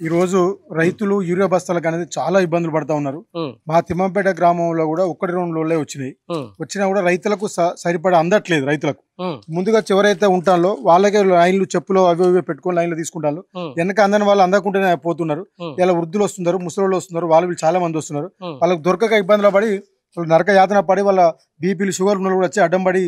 ఈ రోజు రైతులు యూరియా బస్తాలకు అనేది చాలా ఇబ్బందులు పడతా ఉన్నారు. మా తిమ్మంపేట గ్రామంలో కూడా 1-2 లోలే వచ్చినాయి. వచ్చినా కూడా రైతులకు సరిపడా అందట్లేదు. రైతులకు ముందుగా ఎవరైతే ఉంటారో వాళ్ళకే లైన్లు చెప్పులు అవి ఇవి పెట్టుకొని లైన్లు తీసుకుంటారు. వెనక అందని వాళ్ళు అందకుంటేనే పోతున్నారు. ఇలా వృద్ధులు వస్తున్నారు, ముసలోళ్ళు వస్తున్నారు, వాళ్ళు చాలా మంది వస్తున్నారు. వాళ్ళకి దొరకక ఇబ్బందులు పడి నరక యాతన పడి వాళ్ళ బీపీలు షుగర్ ఉన్నలు కూడా వచ్చి అడ్డం పడి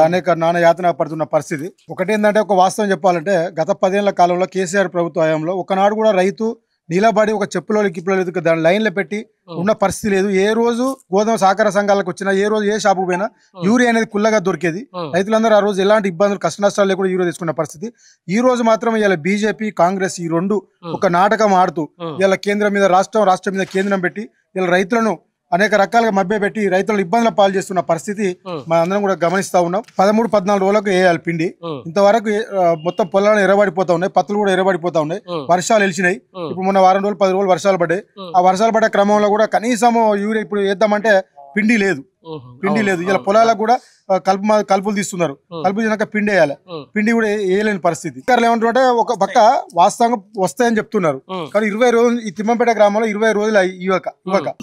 అనేక నానా యాతన పడుతున్న పరిస్థితి. ఒకటేంటంటే ఒక వాస్తవం చెప్పాలంటే గత 10 ఏళ్ల కాలంలో కేసీఆర్ ప్రభుత్వ హయాంలో ఒకనాడు కూడా రైతు నిలబడి ఒక చెప్పులో కిప్పులో దాని లైన్లో పెట్టి ఉన్న పరిస్థితి లేదు. ఏ రోజు గోధుమ సహకార సంఘాలకు వచ్చినా, ఏ రోజు ఏ షాపు పోయినా యూరియా అనేది కుల్లగా దొరికేది. రైతులందరూ ఆ రోజు ఎలాంటి ఇబ్బందులు కష్ట నష్టాలు లేకుండా యూరియా తీసుకున్న పరిస్థితి. ఈ రోజు మాత్రం ఇలా బీజేపీ కాంగ్రెస్ ఈ రెండు ఒక నాటకం ఆడుతూ ఇలా కేంద్రం మీద రాష్ట్రం మీద కేంద్రం పెట్టి ఇలా రైతులను అనేక రకాలుగా మభ్యపెట్టి రైతులను ఇబ్బందుల పాలు చేస్తున్న పరిస్థితి మనం అందరం కూడా గమనిస్తా ఉన్నాం. 13-14 రోజులకు వేయాలి పిండి. ఇంతవరకు మొత్తం పొలాలు ఎర్రబడిపోతా ఉన్నాయి, పత్తులు కూడా ఎర్రబడిపోతా ఉన్నాయి. వర్షాలు వెలిచినాయి. ఇప్పుడు మొన్న 10 రోజులు వర్షాలు పడ్డాయి. ఆ వర్షాలు పడ్డ క్రమంలో కూడా కనీసం యూరియా ఇప్పుడు వేద్దామంటే పిండి లేదు. ఇలా పొలాలకు కూడా కలుపులు తీస్తున్నారు. కలుపు తినాక పిండి వేయాలి. పిండి కూడా వేయలేని పరిస్థితి. ఏమంటుంటే ఒక పక్క వాస్తవంగా వస్తాయని చెప్తున్నారు. కానీ 20 రోజులు ఈ తిమ్మంపేట గ్రామంలో 20 రోజులు ఇవ్వక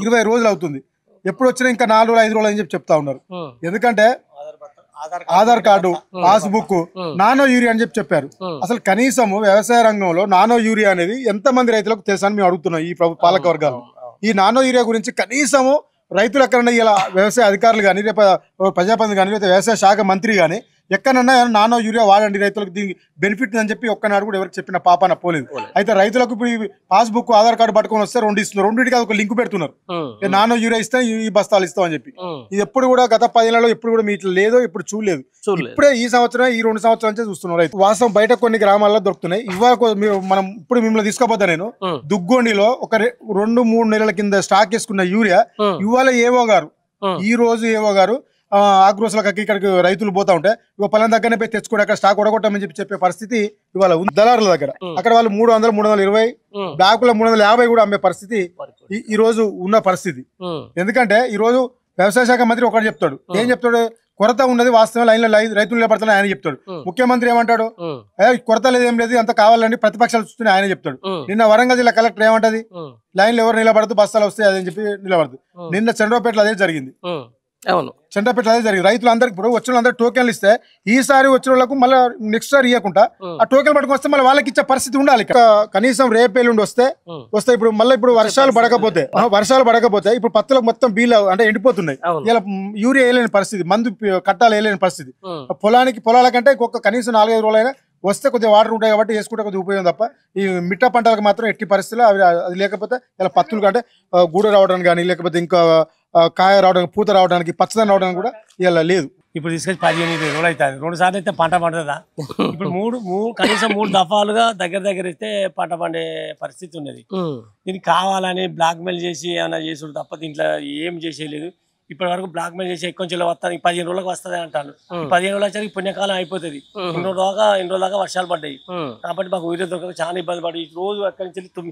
20 రోజులు అవుతుంది. ఎప్పుడు వచ్చినా ఇంకా 4 రోజులు 5 రోజులు అని చెప్తా ఉన్నారు. ఎందుకంటే Aadhaar card, passbook, nano urea అని చెప్పారు. అసలు కనీసం వ్యవసాయ రంగంలో నానో యూరియా అనేది ఎంత మంది రైతులకు తెలుసా అని మేము అడుగుతున్నాం. ఈ పాలక వర్గాలు ఈ నానో యూరియా గురించి కనీసము రైతులు ఎక్కడన్నా ఇలా వ్యవసాయ అధికారులు కానీ, రేపు ప్రజాప్రతినిధులు కానీ, లేకపోతే వ్యవసాయ శాఖ మంత్రి కానీ ఎక్కడన్నా నానో యూరియా వాడండి రైతులకు దీనికి బెనిఫిట్ అని చెప్పి ఒక్కనాడు కూడా ఎవరికి చెప్పిన పాపాన పోలేదు. అయితే రైతులకు ఇప్పుడు పాస్బుక్, ఆధార్ కార్డు పట్టుకొని వస్తే 2 ఇస్తున్నారు. 2టికి ఒక లింక్ పెడుతున్నారు. నానో యూరియా ఇస్తే ఈ బస్తాలు ఇస్తాం అని చెప్పి. ఇది ఎప్పుడు కూడా గత 10 ఏళ్లలో ఎప్పుడు కూడా మీ ఇట్లా లేదో ఎప్పుడు చూడలేదు. ఇప్పుడే ఈ సంవత్సరం ఈ 2 సంవత్సరాల నుంచి చూస్తున్నాం. రైతు వాస్తవం బయట కొన్ని గ్రామాల్లో దొరుకుతున్నాయి. ఇవాళ మనం ఇప్పుడు మిమ్మల్ని తీసుకోపోతా నేను దుగ్గొండిలో ఒక 2-3 నెలల కింద స్టాక్ వేసుకున్న యూరియా ఇవాళ ఏవో గారు ఈ రోజు ఏవో గారు ఆగ్రోసులకు ఇక్కడికి రైతులు పోతా ఉంటే ఇక పొలం దగ్గరనే పోయి తెచ్చుకోండి, అక్కడ స్టాక్ ఒడగొట్టమని చెప్పే పరిస్థితి ఇవాళ ఉంది. దళారుల దగ్గర అక్కడ వాళ్ళు 300, 320 బ్యాగుల 350 కూడా అమ్మే పరిస్థితి ఈ రోజు ఉన్న పరిస్థితి. ఎందుకంటే ఈ రోజు వ్యవసాయ శాఖ మంత్రి ఒకటి చెప్తాడు. ఏం చెప్తాడు? కొరత ఉన్నది వాస్తవం, లైన్లో రైతులు నిలబడతాను ఆయన చెప్తాడు. ముఖ్యమంత్రి ఏమంటాడు? కొరత లేదు, ఏం లేదు, అంత కావాలండి ప్రతిపక్షాలు చూస్తున్నా ఆయన చెప్తాడు. నిన్న వరంగల్ జిల్లా కలెక్టర్ ఏమంటది? లైన్లో ఎవరు నిలబడదు, బస్తాలు వస్తాయి అదని చెప్పి నిలబడదు. నిన్న చంద్రపేటలో అదే జరిగింది. చంద్రపేట అదే జరిగింది. రైతులు అందరికి ఇప్పుడు వచ్చిన వాళ్ళందరూ టోకెన్లు ఇస్తే ఈసారి వచ్చిన వాళ్ళకు మళ్ళీ నెక్స్ట్ సారి ఇవ్వకుండా ఆ టోకెన్ పట్టుకు వస్తే మళ్ళీ వాళ్ళకి ఇచ్చే పరిస్థితి ఉండాలి. కనీసం రేపేళ్ళుండి వస్తే ఇప్పుడు మళ్ళీ ఇప్పుడు వర్షాలు పడకపోతే ఇప్పుడు పత్తులకు మొత్తం బీలు అంటే ఎండిపోతున్నాయి. ఇలా యూరియా వేయలేని పరిస్థితి, మందు కట్టాలు వేయలేని పరిస్థితి. పొలాల కంటే ఇంకొక కనీసం 4-5 రోజులైనా వస్తే కొద్దిగా వాటర్ ఉంటాయి కాబట్టి వేసుకుంటే కొద్దిగా ఉపయోగం తప్ప ఈ మిట్ట పంటలకు మాత్రం ఎట్టి పరిస్థితుల్లో అది లేకపోతే ఇలా పత్తులు కంటే గూడ రావడానికి కానీ, లేకపోతే ఇంకా కాయ రావడానికి, పూత రావడానికి, పచ్చదనం రావడానికి కూడా ఇలా లేదు. ఇప్పుడు తీసుకొచ్చి 15-20 రోజులు అవుతుంది. 2 సార్లు అయితే పంట పండుతుందా? ఇప్పుడు కనీసం 3 దఫాలుగా దగ్గర ఇస్తే పంట పండే పరిస్థితి ఉన్నది. దీనికి కావాలని బ్లాక్ మెయిల్ చేసి ఏమైనా చేసుడు తప్ప దీంట్లో ఏం చేసేయలేదు. ఇప్పటి వరకు బ్లాక్ మెయిల్ చేసి ఎక్కువ చెల్లి వస్తాను 15 రోజులకు వస్తుంది అంటాను. 15 రోజులు వచ్చాక పుణ్యకాలం అయిపోతుంది. ఇన్ని రోజుల దాకా వర్షాలు పడ్డాయి కాబట్టి మాకు ఊరిలో దొరకక చాలా ఇబ్బంది పడి రోజు అక్కడి నుంచి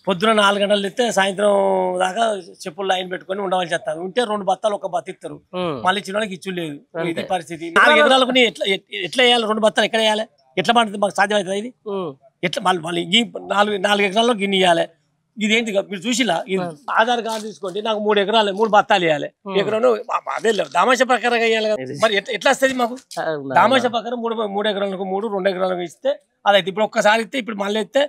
పొద్దున 4 గంటలు తెస్తే సాయంత్రం దాకా చెప్పులు లైన్ పెట్టుకుని ఉండవలసి వస్తారు. ఉంటే 2 బత్తాలు ఒక బత్త ఇస్తారు, మళ్ళీ ఇచ్చిన వాళ్ళకి ఇచ్చు లేదు. ఇది పరిస్థితి. 4 ఎకరాలకు ఎట్లా వేయాలి? 2 బత్తాలు ఎక్కడ వేయాలి? ఎట్లా పండుతుంది? మాకు సాధ్యం అవుతుంది ఇది? ఎట్లా మళ్ళీ 4 ఎకరాల్లో గిన్నె ఇవ్వాలి. ఇదేంటి మీరు చూసిలా? ఆధార్ కార్డు తీసుకోండి, నాకు 3 ఎకరాలు 3 బత్తాలు ఇవ్వాలి. ఎకరాలు అదే దామాష ప్రకారం వేయాలి కదా. మరి ఎట్లా వస్తుంది మాకు? దామాష ప్రకారం 3 ఎకరాలకు 3, 2 ఎకరాలకు ఇస్తే అదైతే ఇప్పుడు ఒక్కసారి ఇస్తే ఇప్పుడు మళ్ళీ ఇస్తే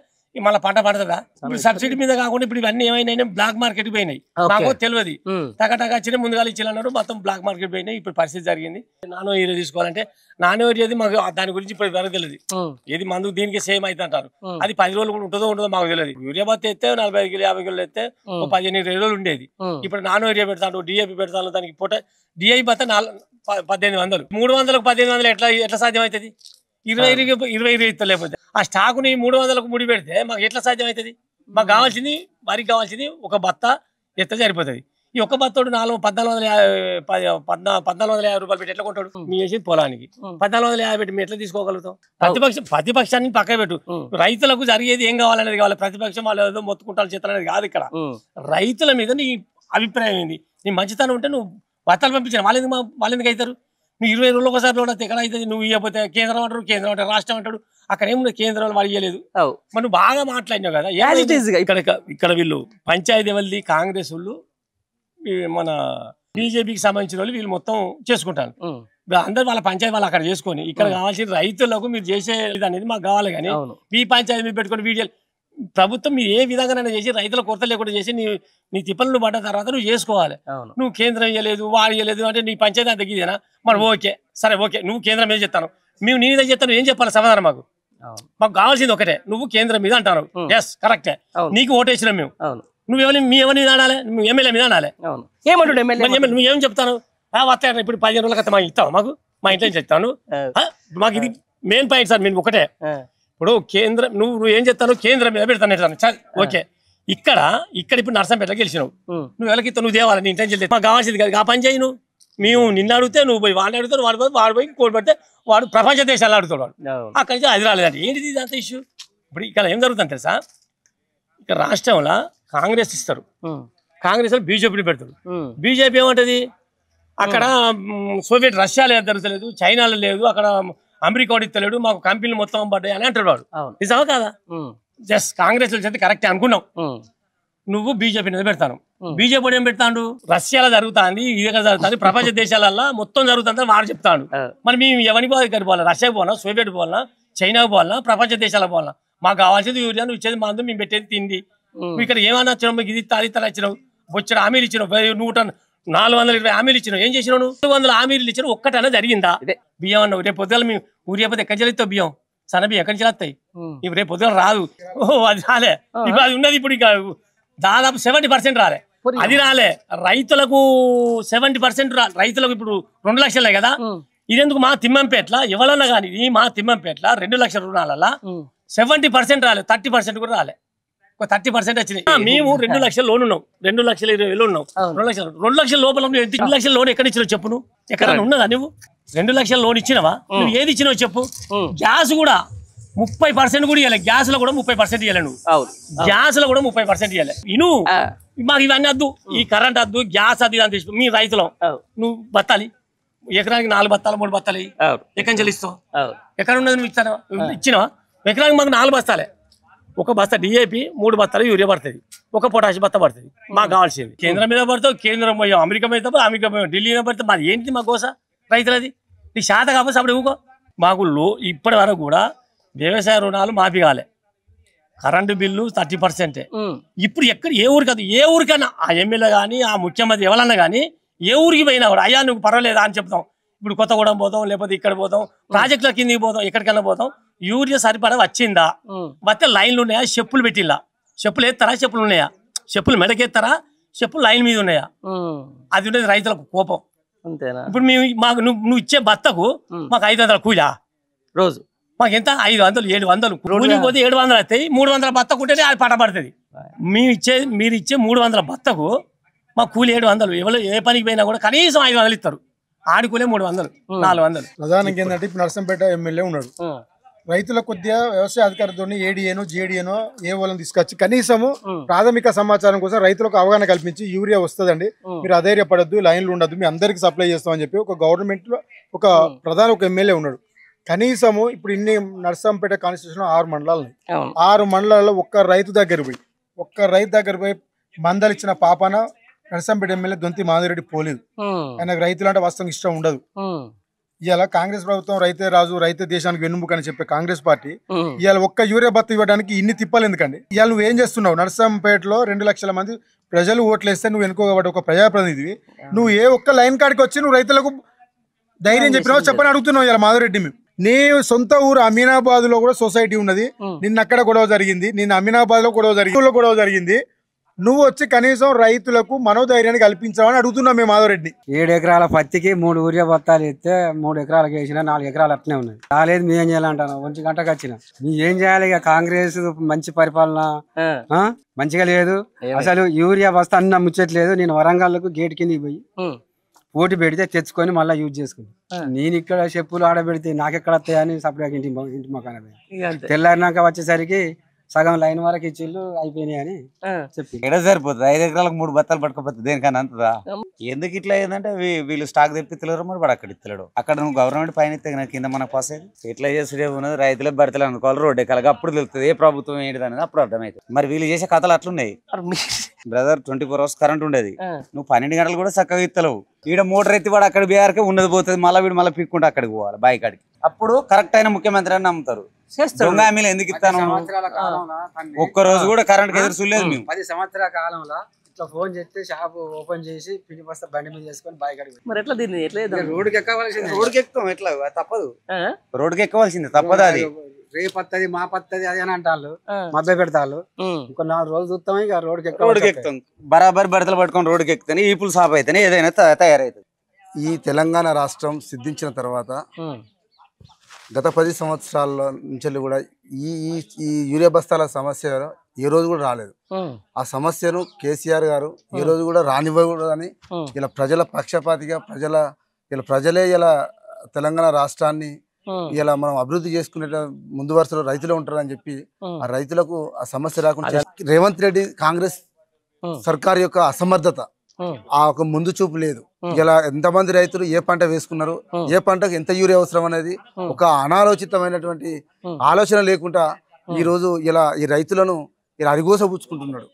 మళ్ళీ పంట పడుతుందా? ఇప్పుడు సబ్సిడీ మీద కాకుండా ఇప్పుడు ఇవన్నీ ఏమైనా బ్లాక్ మార్కెట్ పోయినాయి. నాకు తెలియదు. టకా చిన్న ముందుగా ఇచ్చేయాలన్నాడు, మొత్తం బ్లాక్ మార్కెట్ పోయినాయి. ఇప్పుడు పరిస్థితి జరిగింది. నానో యూరియా తీసుకోవాలంటే నానో యూరియా మాకు దాని గురించి ఇప్పుడు వరకు తెలియదు. ఏది మందు దీనికి సేమ్ అయితే అంటారు. అది 10 రోజులు కూడా ఉంటుందో మాకు తెలియదు. యూరియా బత్త ఎత్తే 45 కిలో 50 కిలో ఎత్తే 15-20 రోజులు ఉండేది. ఇప్పుడు నానో యూరియా పెడతాను, డిఏపి పెడతాను. దానికి పూట డిఐ బత్త 1800, 300కు 1800 ఎట్లా సాధ్యం అవుతుంది? 20 లేకపోతే ఆ స్టాకుని 300కు ముడి పెడితే మాకు ఎట్లా సాధ్యం అవుతుంది? మాకు కావాల్సింది వరికి కావాల్సింది ఒక బత్త ఎత్త సరిపోతుంది. ఈ ఒక్క బత్తోడు 1450 రూపాయలు పెట్టి ఎట్లా కొంటాడు? మీ చేసేది పొలానికి 1450 పెట్టి మేము ఎట్లా తీసుకోగలుగుతాం? ప్రతిపక్షాన్ని పక్క పెట్టు. రైతులకు జరిగేది ఏం కావాలనేది కావాలి. ప్రతిపక్షం వాళ్ళు ఏదో మొత్తుకుంటారు చేస్తారనేది కాదు. ఇక్కడ రైతుల మీద నీ అభిప్రాయం ఏంది? నీ మంచితనం ఉంటే నువ్వు బత్తాలు పంపించాను. వాళ్ళు ఎందుకు అవుతారు? నువ్వు 20 రోజులు ఒకసారి చూడతే ఎక్కడ అవుతుంది? నువ్వు ఇవ్వకపోతే కేంద్రం అంటారు, కేంద్రం అంటారు, రాష్ట్రం అంటాడు. అక్కడ ఏముంది? కేంద్రం వాడు ఇవ్వలేదు. మనం బాగా మాట్లాడినావు కదా. ఇక్కడ వీళ్ళు పంచాయతీ వాళ్ళది కాంగ్రెస్ వాళ్ళు, మన బీజేపీకి సంబంధించిన వాళ్ళు వీళ్ళు మొత్తం చేసుకుంటారు. అందరు వాళ్ళ పంచాయతీ వాళ్ళు అక్కడ చేసుకొని ఇక్కడ కావాల్సిన రైతులకు మీరు చేసే అనేది మాకు కావాలి. కానీ మీ పంచాయతీ మీరు పెట్టుకుని వీడియోలు ప్రభుత్వం మీరు ఏ విధంగా చేసి రైతుల కొరత లేకుండా చేసి నీ తిప్పలు పడ్డ తర్వాత నువ్వు చేసుకోవాలి. నువ్వు కేంద్రం ఇవ్వలేదు, వాడు ఇవ్వలేదు అంటే నీ పంచాయతీ అంత తగ్గిదేనా? మరి ఓకే, సరే ఓకే, నువ్వు కేంద్రం మీద చెప్తాను, మేము నీ మీద చెప్తాను, ఏం చెప్పాలి సమాధానం? మాకు కావాల్సింది ఒకటే, నువ్వు కేంద్రం మీద అంటారు. ఎస్ కరెక్టే, నీకు ఓటేసినాం మేము. నువ్వు ఎవరి మీద అనాలి? నువ్వు ఎమ్మెల్యే మీద అనాలి. నువ్వు ఏం చెప్తాను? వస్తాయి ఇప్పుడు 15 రోజుల క్రితం మాకు ఇస్తావు, మాకు మా ఇంట్లో చెప్తాను. మాకు ఇది మెయిన్ పాయింట్ సార్. మేము ఒకటే, ఇప్పుడు కేంద్రం నువ్వు ఏం చెప్తాను? కేంద్రం మీద పెడతాను. ఓకే, ఇక్కడ ఇప్పుడు నర్సంపేట గెలిచినావు, నువ్వు ఎవరికి నువ్వు దేవాలి, నీ ఇంట్లో మాకు కావాల్సింది కదా. ఆ పని చేయి నువ్వు. మేము నిన్ను అడిగితే నువ్వు పోయి వాడిని అడుగుతాడు, వాడు పోయి కోడి పెడితే వాడు ప్రపంచ దేశాలు అడుగుతాడు. వాడు అక్కడి నుంచి అది రాలేదంటే ఏంటిది ఇదంతా ఇష్యూ? ఇప్పుడు ఇక్కడ ఏం జరుగుతుంది తెలుసా? ఇక్కడ రాష్ట్రంలో కాంగ్రెస్ ఇస్తారు, కాంగ్రెస్ వాళ్ళు బీజేపీని పెడతారు. బీజేపీ ఏమంటది? అక్కడ సోవియట్ రష్యాలో జరుగుతలేదు, చైనాలో లేదు, అక్కడ అమెరికా వాడు ఇస్తలేడు, మాకు కంపెనీలు మొత్తం పడ్డాయి అని అంటాడు వాడు. నిజమా కాదా? జస్ట్ కాంగ్రెస్ చేస్తే కరెక్టే అనుకున్నావు. నువ్వు బీజేపీ మీద పెడతాను. బీజేపీ ఏం పెడతాడు? రష్యాలో జరుగుతుంది, ఇది జరుగుతుంది, ప్రపంచ దేశాలల్లో మొత్తం జరుగుతుంది వాడు చెప్తాడు. మరి మేము ఎవరికి పోవాలి? రష్యాకి పోవాలా, సోవియట్ పోవాలా, చైనాకు పోవాలా, ప్రపంచ దేశాలకు పోవాలా? మాకు కావాల్సింది యూరియా, నువ్వు ఇచ్చేది మందు, మేము పెట్టేది తిండి. నువ్వు ఇక్కడ ఏమన్నా వచ్చినావు? మీకు ఇది తాళితలు వచ్చినావు, వచ్చిన హామీలు ఇచ్చినావు, 420 హామీలు ఇచ్చినావు. ఏం చేసినావు? 200 హామీలు ఇచ్చినావు, ఒక్కటనే జరిగిందా? బియ్యం అన్నావు, రేపు పొద్దున మేము ఊరియపోతే ఎక్కడి చెల్లిస్తావు? బియ్యం సన్న బియ్యం ఎక్కడి నుంచి వస్తాయి? ఇప్పుడు రేపు పొద్దున రాదు. ఓహో అది రాలే, ఇప్పుడు అది ఉన్నది. ఇప్పుడు ఇక దాదాపు 70% రాలే, అది రాలే. రైతులకు 70% రైతులకు ఇప్పుడు 2 లక్షలే కదా. ఇదెందుకు? మా తిమ్మంపేట్ల ఎవరన్నా కానీ మా తిమ్మంపేట్ల 2 లక్షల రుణాలలో 70% రాలే, 30% కూడా రాలే, 30% వచ్చినాయి. మేము 2 లక్షల లోన్ ఉన్నాం, 2,20,000 ఉన్నాం. 2 లక్షల లోపల 2 లక్షల లోన్ ఎక్కడ ఇచ్చినావు చెప్పు? నువ్వు ఎక్కడన్నా ఉన్నదా? నువ్వు 2 లక్షల లోన్ ఇచ్చినవా? నువ్వు ఏది ఇచ్చినావు చెప్పు? గ్యాస్ కూడా 30% కూడా ఇవ్వాలి, గ్యాస్ లో కూడా 30% ఇవ్వాలి. నువ్వు గ్యాస్ లో కూడా 30% ఇవ్వాలి. ఇను మాకు ఇవన్నీ వద్దు, ఈ కరెంట్ వద్దు, గ్యాస్ అది అని తీసుకు. మీ రైతులం నువ్వు బత్తాలి, ఎకరానికి 4 బత్తాలు 3 బత్తాలు ఎక్కడి నుంచి ఇస్తావు? ఎక్కడ ఉన్నది? నువ్వు ఇచ్చినావా? ఎకరానికి మాకు 4 బస్తాలే, ఒక బస్తా డిఏపి, 3 బస్తాలు యూరియా పడుతుంది, ఒక పొటాష్ బస్తా పడుతుంది. మాకు కావాల్సింది కేంద్రం మీద పడతావు, కేంద్రం పోయా, అమెరికా మీద అమెరికా పోయా, ఢిల్లీ మీద పడితే మాది ఏంటి? మా కోస రైతులది నీ శాత కాకపోతే అప్పుడు ఇవ్వకో. మాకు ఇప్పటి వరకు కూడా వ్యవసాయ రుణాలు మాఫీ కాలే, కరెంటు బిల్లు 30%. ఇప్పుడు ఎక్కడ ఏ ఊరికి కాదు, ఏ ఊరికైనా ఆ ఎమ్మెల్యే కానీ ఆ ముఖ్యమంత్రి ఎవరన్నా కానీ ఏ ఊరికి పోయినా కూడా అయ్యా నువ్వు పర్వాలేదా అని చెప్తాం. ఇప్పుడు కొత్తగూడెం పోతాం, లేకపోతే ఇక్కడ పోతాం, ప్రాజెక్టుల కిందకి పోతాం, ఎక్కడికైనా పోతాం. యూరియా సరిపడా వచ్చిందా? వస్తే లైన్లు ఉన్నాయా? చెప్పులు పెట్టిల్లా? చెప్పులు వేస్తారా? చెప్పులు ఉన్నాయా? చెప్పులు మెడకెత్తారా? చెప్పులు లైన్ మీద ఉన్నాయా? అది ఉండేది రైతులకు కోపం. ఇప్పుడు మేము మాకు నువ్వు ఇచ్చే బత్తకు మాకు 500 కూలా రోజు, మాకు ఎంత? 500 700 కూలికి పోతే 700 వస్తాయి. 300 బత్తకు ఉంటేనే అది పట్ట పడుతుంది. మీరు ఇచ్చే 300 బత్తకు మా కూలి 700. ఎవరు ఏ పనికి పోయినా కూడా కనీసం 500 ఇస్తారు. ఆడుకునే 300 400. ప్రధానంగా ఏంటంటే ఇప్పుడు నర్సంపేట ఎమ్మెల్యే ఉన్నాడు, రైతుల కొద్దిగా వ్యవసాయ అధికారులతో ఏడీఏనో జేడీఏనో ఏ వాళ్ళని తీసుకొచ్చి కనీసము ప్రాథమిక సమాచారం కోసం రైతులకు అవగాహన కల్పించి యూరియా వస్తుందండి, మీరు అధైర్యపడద్దు, లైన్లు ఉండద్దు, మీ అందరికి సప్లై చేస్తామని చెప్పి ఒక గవర్నమెంట్ లో ఒక ఎమ్మెల్యే ఉన్నాడు. కనీసము ఇప్పుడు ఇన్ని నర్సంపేట కాన్స్టిట్యూషన్ 6 మండలాలు ఉన్నాయి. 6 మండలాల్లో ఒక్క రైతు దగ్గర పోయి మందలు ఇచ్చిన పాపన నర్సంపేట ఎమ్మెల్యే దొంతి మాధురెడ్డి పోలేదు. ఆయనకు రైతులు అంటే వాస్తవంగా ఇష్టం ఉండదు. ఇవాళ కాంగ్రెస్ ప్రభుత్వం రైతే రాజు, రైతే దేశానికి వెన్నుముక అని చెప్పే కాంగ్రెస్ పార్టీ ఇవాళ ఒక్క యూరియా బత్త ఇవ్వడానికి ఇన్ని తిప్పాలి ఎందుకండి? ఇవాళ నువ్వు ఏం చేస్తున్నావు? నర్సంపేటలో 2 లక్షల మంది ప్రజలు ఓట్లేస్తే నువ్వు ఎన్నుకోబట్టి ఒక ప్రజాప్రతినిధివి, నువ్వు ఏ ఒక్క లైన్ కాడికి వచ్చి నువ్వు రైతులకు ధైర్యం చెప్పినావు చెప్పని అడుగుతున్నావు. ఇలా మాధురెడ్డి మేము నీ సొంత ఊరు అమీనాబాద్ లో కూడా సొసైటీ ఉన్నది, నిన్న అక్కడ గొడవ జరిగింది, నిన్న అమీనాబాద్ లో గొడవ జరిగింది, నువ్వు వచ్చి కనీసం రైతులకు మనోధైర్యాన్ని కల్పించావని అడుగుతున్నావు మేము మాధవరెడ్డి. 7 ఎకరాల పత్తికి 3 ఊరియా బత్తాలు ఇస్తే 3 ఎకరాలకు వేసినా 4 ఎకరాలు అట్నే ఉన్నాయి. రాలేదు, మీ ఏం చేయాలంటాను? 1 గంటకు వచ్చిన మీ ఏం చేయాలి? ఇక కాంగ్రెస్ మంచి పరిపాలన మంచిగా లేదు. అసలు యూరియా బస్తా అన్న ముచ్చట్లేదు. నేను వరంగల్కు గేట్ కిందకి పోయి పోటీ పెడితే తెచ్చుకొని మళ్ళీ యూజ్ చేసుకుని నేను ఇక్కడ చెప్పులు ఆడబెడితే నాకెక్కడ వస్తాయని సపరేట్ ఇంటి మొక్కన తెల్లారినాక వచ్చేసరికి సగం లైన్ వరకు ఇచ్చిళ్ళు అయిపోయినాయి అని చెప్పి ఎక్కడ సరిపోతుంది 5 ఎకరాలకు 3 బత్తాలు పట్టుకోపోతుంది దేనికన్నా అంతదా ఎందుకు ఇట్లా ఏంటంటే వీళ్ళు స్టాక్ తెప్పిత్తలేరు మరి వాడు అక్కడ ఇస్తలేడు అక్కడ నువ్వు గవర్నమెంట్ పైన ఇస్తే కింద మనకు పాస్ అయ్యేది ఎట్లా చేస్తే ఉన్నది రైతులకు బడతలు అనుకోవాలి రోడ్డు ఎక్కాలి అప్పుడు తెలుస్తుంది ఏ ప్రభుత్వం ఏంటిది అనేది అప్పుడు అర్థమవుతుంది మరి వీళ్ళు చేసే కథలు అట్లున్నాయి బ్రదర్ 24 hours కరెంట్ ఉండేది నువ్వు 12 గంటలు కూడా చక్కగా ఇస్తలేవు ఈడ మోటార్ ఎత్తి వాడు అక్కడ బీఆర్కే ఉన్నది పోతుంది మళ్ళీ వీడు మళ్ళీ పిక్కుంటే అక్కడికి పోవాలి బాయి కాడికి అప్పుడు కరెక్ట్ అయిన ముఖ్యమంత్రి అని నమ్ముతారు దొంగ హామీలు ఎందుకు ఇస్తాను ఒక్క రోజు కూడా కరెంట్ ఎదురు చూడలేదు మేము 10 సంవత్సరాల కాలంలో ఇట్లా ఫోన్ చేస్తే షాప్ ఓపెన్ చేసి పిండి బస్తా బండి మీద చేసుకొని బాయి కాడికి మరి ఎట్లా దీన్ని ఎట్లా రోడ్డుకి ఎక్కవలసింది రోడ్డుకి ఎక్కుతాం ఎట్లా తప్పదు రోడ్డుకి ఎక్కవలసింది తప్పదు అది రేపత్తది మా పత్తది అది అని అంటారు మభ్య పెడతారు ఇంకో 4 రోజులు చూస్తాం ఇక రోడ్డుకి రోడ్డుకి ఎక్కుతాం బరాబర్ బడతలు పట్టుకొని రోడ్డుకి ఎక్కుతానే ఈపులు సాప్ అయితేనే ఏదైనా తయారైతుంది ఈ తెలంగాణ రాష్ట్రం సిద్ధించిన తర్వాత గత 10 సంవత్సరాల నుంచి కూడా ఈ ఈ యూరియా బస్తాల సమస్య ఏ రోజు కూడా రాలేదు ఆ సమస్యను కేసీఆర్ గారు ఏ రోజు కూడా రానివ్వకూడదని ఇలా ప్రజల పక్షపాతిగా ప్రజలే ఇలా తెలంగాణ రాష్ట్రాన్ని ఇలా మనం అభివృద్ధి చేసుకునే ముందు వరుసలో రైతులు ఉంటారని చెప్పి ఆ రైతులకు ఆ సమస్య రాకుండా రేవంత్ రెడ్డి కాంగ్రెస్ సర్కార్ యొక్క అసమర్థత ఆ ఒక ముందు చూపు లేదు ఇలా ఎంతమంది రైతులు ఏ పంట వేసుకున్నారు ఏ పంటకు ఎంత యూరియా అవసరం అనేది ఒక అనాలోచితమైనటువంటి ఆలోచన లేకుండా ఈ రోజు ఇలా ఈ రైతులను ఇలా అరిగోసపుచ్చుకుంటున్నాడు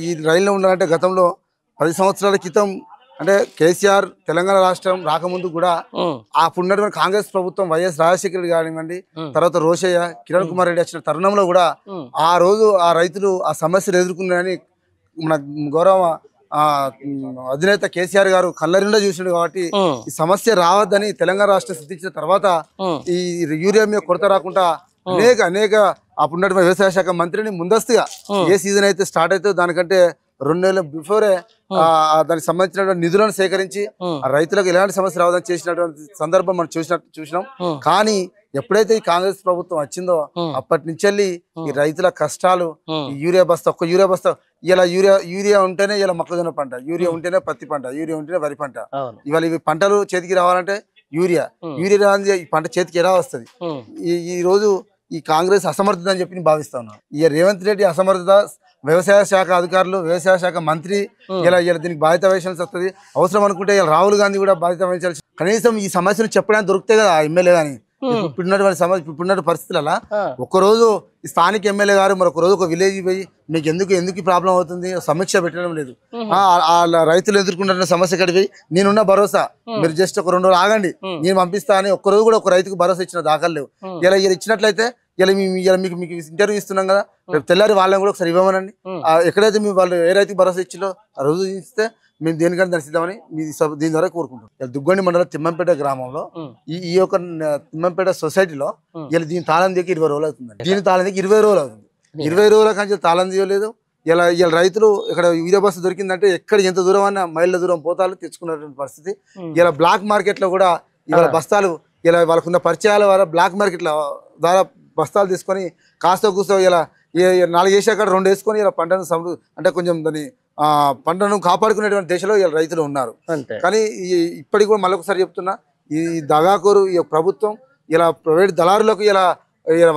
ఈ రైల్లో ఉండాలంటే గతంలో 10 సంవత్సరాల క్రితం అంటే కేసీఆర్ తెలంగాణ రాష్ట్రం రాకముందు కూడా అప్పుడున్నటువంటి కాంగ్రెస్ ప్రభుత్వం వైఎస్ రాజశేఖర రెడ్డి కానివ్వండి తర్వాత రోషయ్య కిరణ్ కుమార్ రెడ్డి వచ్చిన తరుణంలో కూడా ఆ రోజు ఆ రైతులు ఆ సమస్యలు ఎదుర్కొన్నారని మన గౌరవ అధినేత కేసీఆర్ గారు కళ్ళరిండా చూసినాడు కాబట్టి ఈ సమస్య రావద్దని తెలంగాణ రాష్ట్రం సిద్ధించిన తర్వాత ఈ యూరియా మీద కొరత రాకుండా అనేక అప్పుడున్నటువంటి వ్యవసాయ శాఖ మంత్రిని ముందస్తుగా ఏ సీజన్ అయితే స్టార్ట్ అవుతుందో దానికంటే 2 నెలల బిఫోరే దానికి సంబంధించిన నిధులను సేకరించి రైతులకు ఎలాంటి సమస్య రావదని చేసినటువంటి సందర్భం మనం చూసినాం కానీ ఎప్పుడైతే ఈ కాంగ్రెస్ ప్రభుత్వం వచ్చిందో అప్పటి నుంచి ఈ రైతుల కష్టాలు యూరియా బస్తా ఒక్క యూరియా బస్తా ఇలా యూరియా ఉంటేనే ఇలా మొక్కజొన్న పంట యూరియా ఉంటేనే పత్తి పంట యూరియా ఉంటేనే వరి పంట ఇవాళ ఇవి పంటలు చేతికి రావాలంటే యూరియా రాని ఈ పంట చేతికి ఎలా వస్తుంది ఈ రోజు ఈ కాంగ్రెస్ అసమర్థత అని చెప్పి నేను భావిస్తా ఉన్నాను ఈ రేవంత్ రెడ్డి అసమర్థత వ్యవసాయ శాఖ అధికారులు వ్యవసాయ శాఖ మంత్రి ఇలా దీనికి బాధ్యత వహించాల్సి వస్తుంది అవసరం అనుకుంటే ఇలా రాహుల్ గాంధీ కూడా బాధ్యత వహించాల్సి కనీసం ఈ సమస్యను చెప్పడానికి దొరికితే కదా ఎమ్మెల్యే గానీ ఇప్పుడున్నటువంటి సమస్య ఇప్పుడున్న పరిస్థితులలో ఒక్కరోజు స్థానిక ఎమ్మెల్యే గారు మరొక రోజు ఒక విలేజ్ పోయి మీకు ఎందుకు ప్రాబ్లం అవుతుంది సమీక్ష పెట్టడం లేదు రైతులు ఎదుర్కొంటున్న సమస్య కడిగి నేనున్న భరోసా మీరు జస్ట్ ఒక 2 రోజులు ఆగండి నేను పంపిస్తా అని ఒక్కరోజు కూడా ఒక రైతుకు భరోసా ఇచ్చిన దాఖలు లేవు ఇలా ఇచ్చినట్లయితే ఇలా మీకు ఇంటర్వ్యూ ఇస్తున్నాం కదా రేపు తెల్లారి వాళ్ళని కూడా ఒకసారి ఇవ్వమనండి ఎక్కడైతే మీ వాళ్ళు ఏ రైతుకి భరోసా ఇచ్చిందో ఆ రోజు ఇస్తే మేము దేనికైనా దర్శిద్దామని దీని ద్వారా కోరుకుంటాం దుగ్గొండి మండలం తిమ్మంపేట గ్రామంలో ఈ యొక్క తిమ్మంపేట సొసైటీలో ఇలా దీని తాళం దిగి 20 రోజులు అవుతుంది దీని తాళం దిగి 20 రోజులు అవుతుంది 20 రోజుల కానీ తాళం తీయలేదు ఇలా రైతులు ఇక్కడ యూరియా బస్సు దొరికిందంటే ఎక్కడ ఎంత దూరం అన్నా మైళ్ళ దూరం పోతాలు తెచ్చుకున్నటువంటి పరిస్థితి ఇలా బ్లాక్ మార్కెట్ లో కూడా ఇవాళ బస్తాలు ఇలా వాళ్ళకున్న పరిచయాల ద్వారా బ్లాక్ మార్కెట్ల ద్వారా బస్తాలు తీసుకొని కాస్త కూస్తో ఇలా 4 వేసి అక్కడ 2 వేసుకొని ఇలా పంటను అంటే కొంచెం దాన్ని పంటను కాపాడుకునేటువంటి దేశంలో ఇలా రైతులు ఉన్నారు కానీ ఇప్పటికి కూడా మళ్ళొకసారి చెప్తున్నా ఈ దగాకోరు ఈ ప్రభుత్వం ఇలా ప్రైవేట్ దళారులకు ఇలా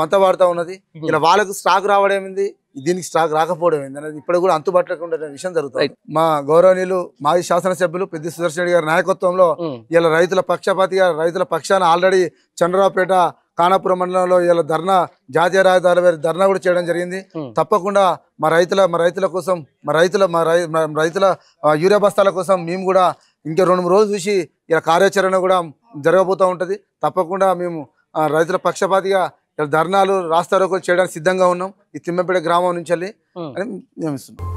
వంత వాడుతూ ఉన్నది ఇలా వాళ్ళకు స్టాక్ రావడమేంది దీనికి స్టాక్ రాకపోవడం ఏంది అనేది ఇప్పుడు కూడా అంతుబాటులో ఉండే విషయం జరుగుతుంది మా గౌరవనీయులు మాజీ శాసనసభ్యులు పెద్ది సుదర్శన్ రెడ్డి గారి నాయకత్వంలో ఇలా రైతుల పక్షపాతిగా రైతుల పక్షాన ఆల్రెడీ చంద్రరావుపేట కానాపురం మండలంలో ఇలా ధర్నా జాతీయ రహదారి ధర్నా కూడా చేయడం జరిగింది తప్పకుండా మా రైతుల కోసం రైతుల యూరియా బస్తాల కోసం మేము కూడా ఇంకా 2-3 రోజులు చూసి ఇలా కార్యాచరణ కూడా జరగబోతూ ఉంటది తప్పకుండా మేము రైతుల పక్షపాతిగా ధర్నాలు రాస్తారోకోలు చేయడానికి సిద్ధంగా ఉన్నాం ఈ తిమ్మంపేట గ్రామం నుంచి అని మేము ఇస్తున్నాం.